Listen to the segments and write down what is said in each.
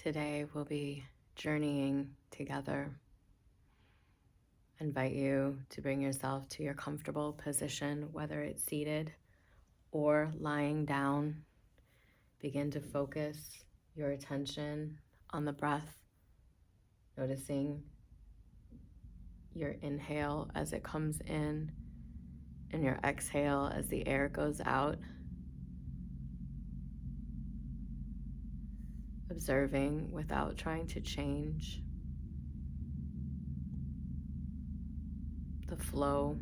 Today we'll be journeying together. I invite you to bring yourself to your comfortable position, whether it's seated or lying down. Begin to focus your attention on the breath, noticing your inhale as it comes in and your exhale as the air goes out. Observing without trying to change the flow,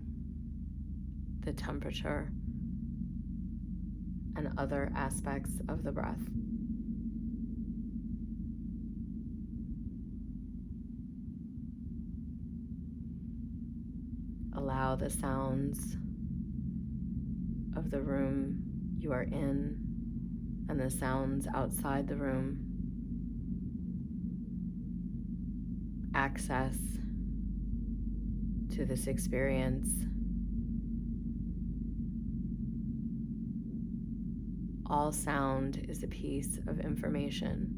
the temperature, and other aspects of the breath. Allow the sounds of the room you are in and the sounds outside the room access to this experience. All sound is a piece of information.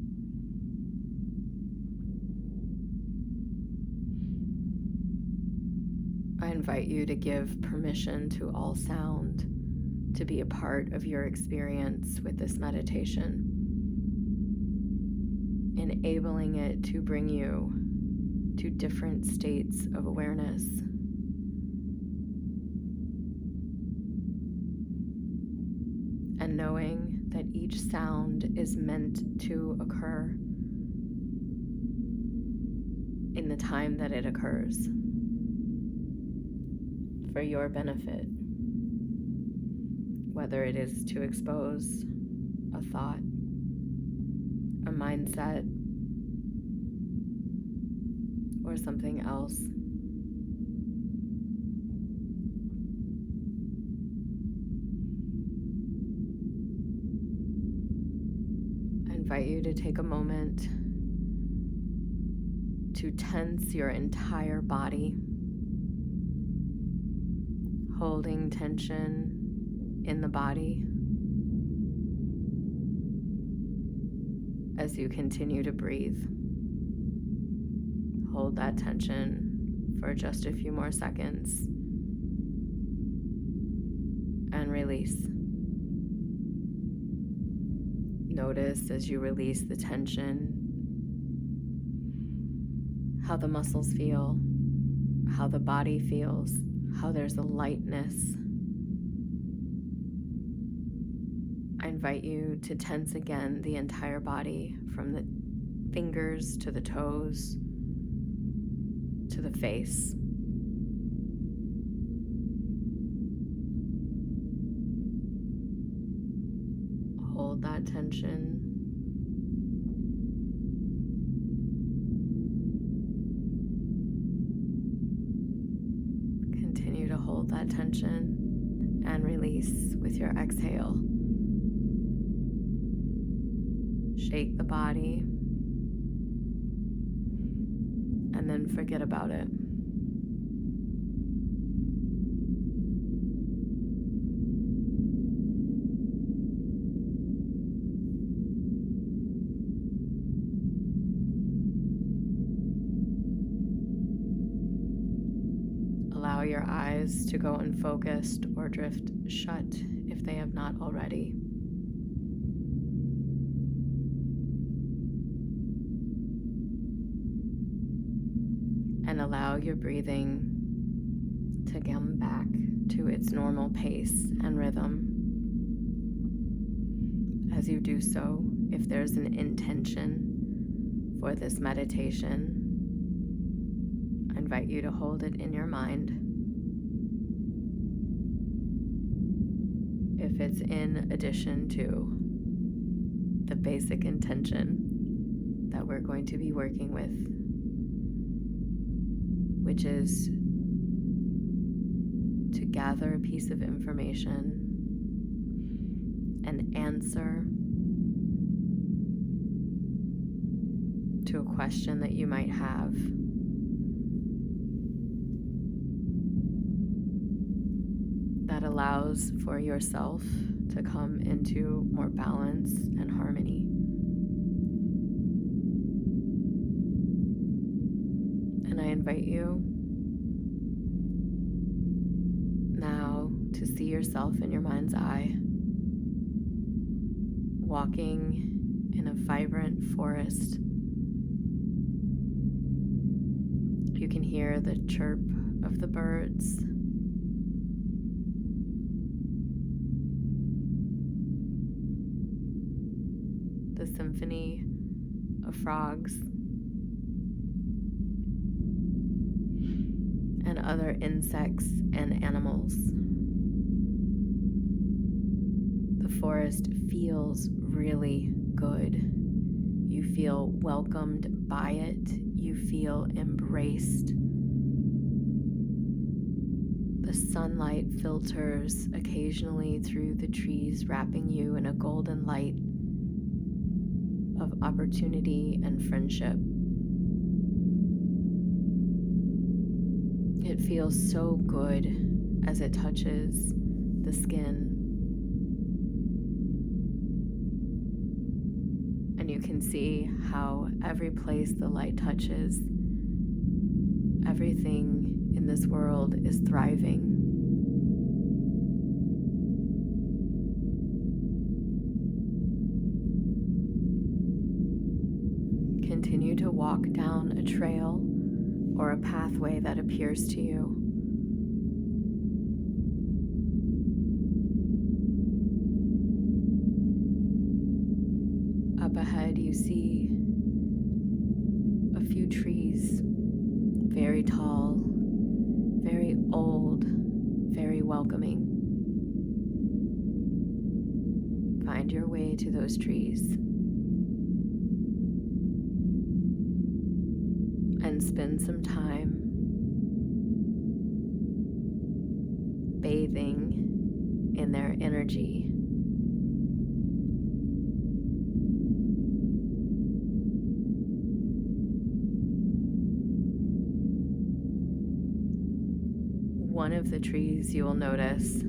I invite you to give permission to all sound to be a part of your experience with this meditation, enabling it to bring you to different states of awareness. And knowing that each sound is meant to occur in the time that it occurs for your benefit, whether it is to expose a thought, a mindset, or something else. I invite you to take a moment to tense your entire body, holding tension in the body as you continue to breathe. Hold that tension for just a few more seconds and release. Notice as you release the tension, how the muscles feel, how the body feels, how there's a lightness. I invite you to tense again the entire body, from the fingers to the toes to the face. Hold that tension. Continue to hold that tension and release with your exhale. Shake the body and then forget about it. Allow your eyes to go unfocused or drift shut if they have not already. And allow your breathing to come back to its normal pace and rhythm. As you do so, if there's an intention for this meditation, I invite you to hold it in your mind. If it's in addition to the basic intention that we're going to be working with, which is to gather a piece of information and answer to a question that you might have. That allows for yourself to come into more balance and harmony. invite you now to see yourself in your mind's eye, walking in a vibrant forest. You can hear the chirp of the birds, the symphony of frogs, and other insects and animals. The forest feels really good. You feel welcomed by it. You feel embraced. The sunlight filters occasionally through the trees, wrapping you in a golden light of opportunity and friendship. It feels so good as it touches the skin. And you can see how every place the light touches, everything in this world is thriving. Continue to walk down a trail or a pathway that appears to you. Up ahead, you see a few trees, very tall, very old, very welcoming. Find your way to those trees and spend some time bathing in their energy. One of the trees, you will notice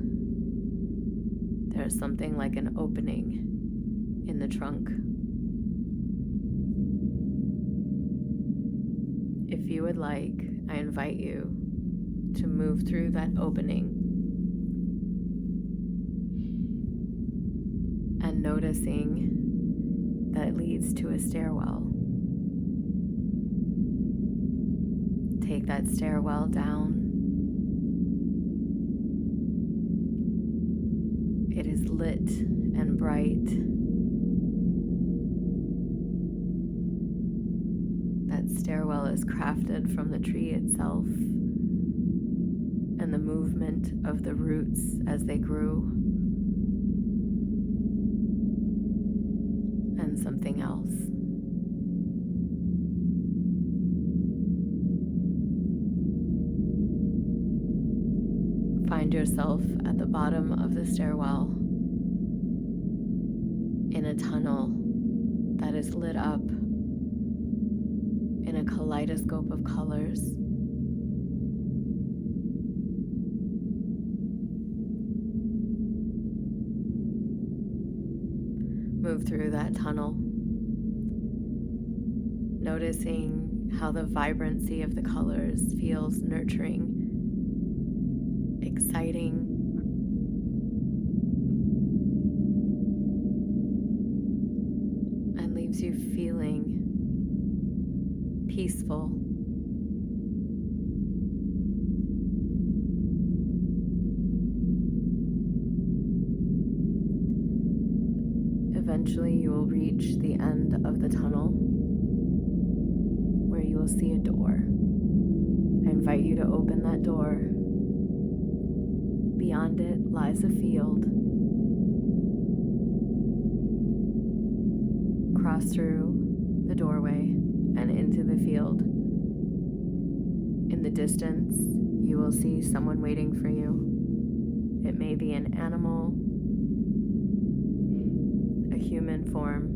there's something like an opening in the trunk. If you would like, I invite you to move through that opening and noticing that it leads to a stairwell. Take that stairwell down. It is lit and bright. That stairwell is crafted from the tree itself and the movement of the roots as they grew, and something else. Find yourself at the bottom of the stairwell in a tunnel that is lit up in a kaleidoscope of colors. Move through that tunnel, noticing how the vibrancy of the colors feels nurturing, exciting, and leaves you feeling peaceful. Eventually, you will reach the end of the tunnel where you will see a door. I invite you to open that door. Beyond it lies a field. Cross through the doorway and into the field. In the distance, you will see someone waiting for you. It may be an animal, a human form,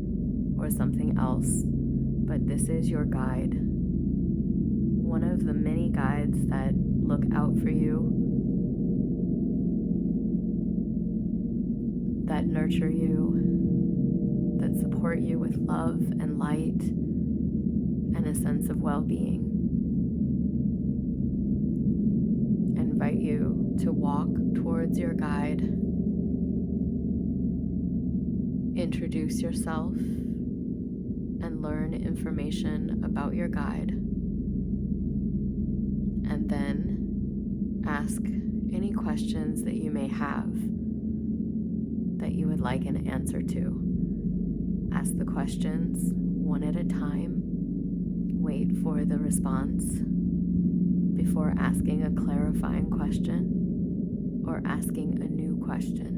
or something else, but this is your guide. One of the many guides that look out for you, that nurture you, that support you with love and light and a sense of well-being. invite you to walk towards your guide, introduce yourself, and learn information about your guide, and then ask any questions that you may have that you would like an answer to. Ask the questions one at a time. Wait for the response before asking a clarifying question or asking a new question.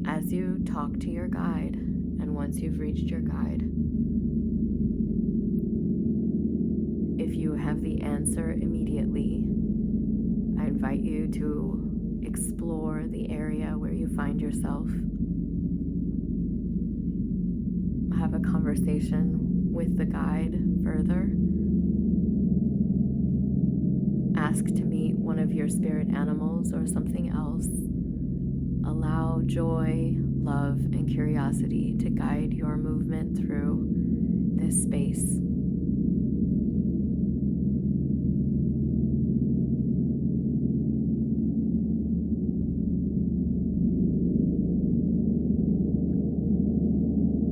As you talk to your guide, and once you've reached your guide, if you have the answer immediately, I invite you to explore the area where you find yourself. Have a conversation with the guide further. Ask to meet one of your spirit animals or something else. Allow joy, love, and curiosity to guide your movement through this space.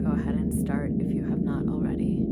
Go ahead and start if you have not already.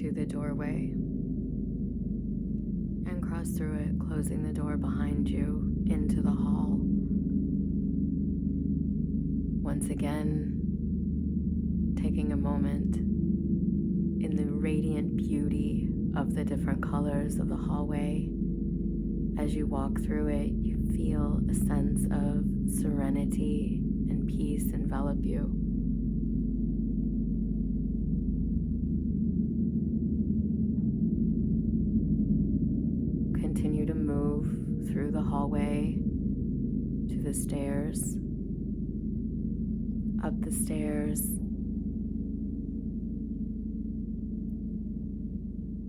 to the doorway and cross through it, closing the door behind you into the hall. Once again, taking a moment in the radiant beauty of the different colors of the hallway. As you walk through it, you feel a sense of serenity and peace envelop you. Continue to move through the hallway to the stairs, up the stairs,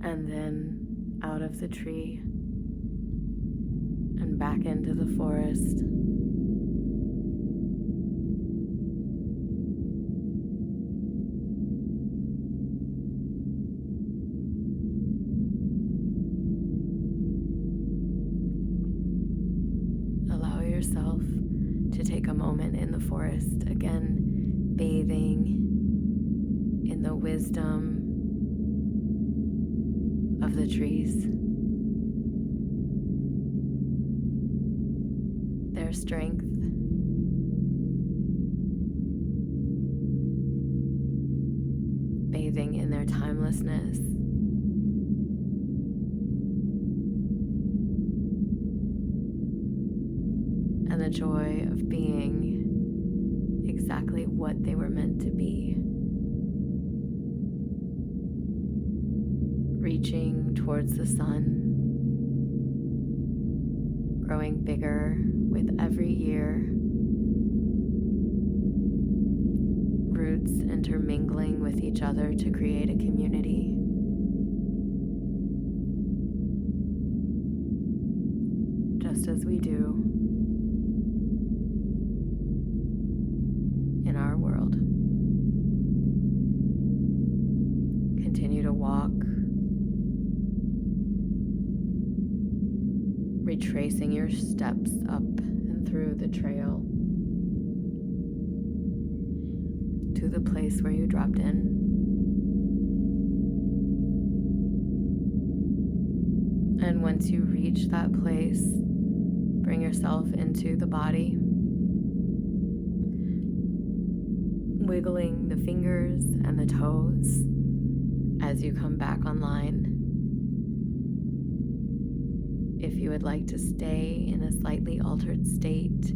and then out of the tree and back into the forest. Allow yourself to take a moment in the forest, again, bathing in the wisdom of the trees, their strength, bathing in their timelessness, and the joy of being exactly what they were meant to be. Reaching towards the sun, growing bigger with every year, roots intermingling with each other to create a community. Just as we do in our world. Continue to walk, retracing your steps up and through the trail to the place where you dropped in. And once you reach that place, bring yourself into the body, wiggling the fingers and the toes as you come back online. If you would like to stay in a slightly altered state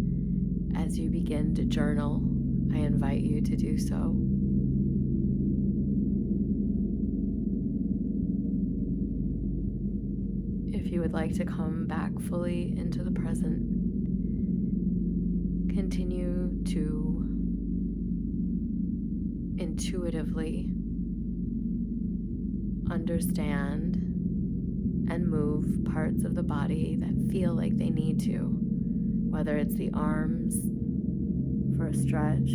as you begin to journal, I invite you to do so. If you would like to come back fully into the present, continue to intuitively understand and move parts of the body that feel like they need to, whether it's the arms for a stretch,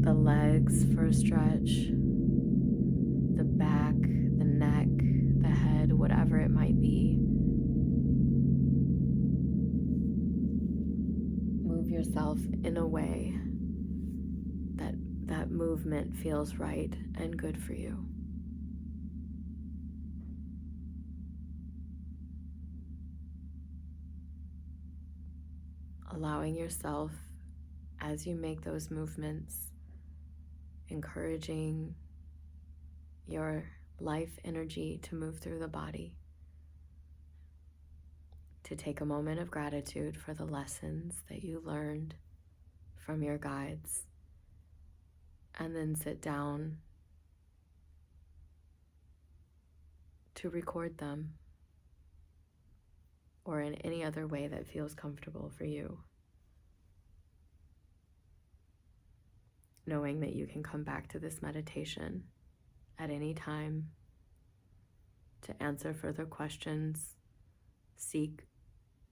the legs for a stretch, the back, the neck, the head, whatever it might be. Move yourself in a way that movement feels right and good for you. Allowing yourself, as you make those movements, encouraging your life energy to move through the body, to take a moment of gratitude for the lessons that you learned from your guides, and then sit down to record them, or in any other way that feels comfortable for you. Knowing that you can come back to this meditation at any time to answer further questions, seek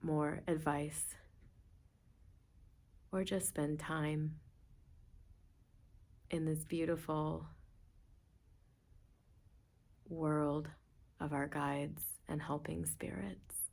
more advice, or just spend time in this beautiful world of our guides and helping spirits.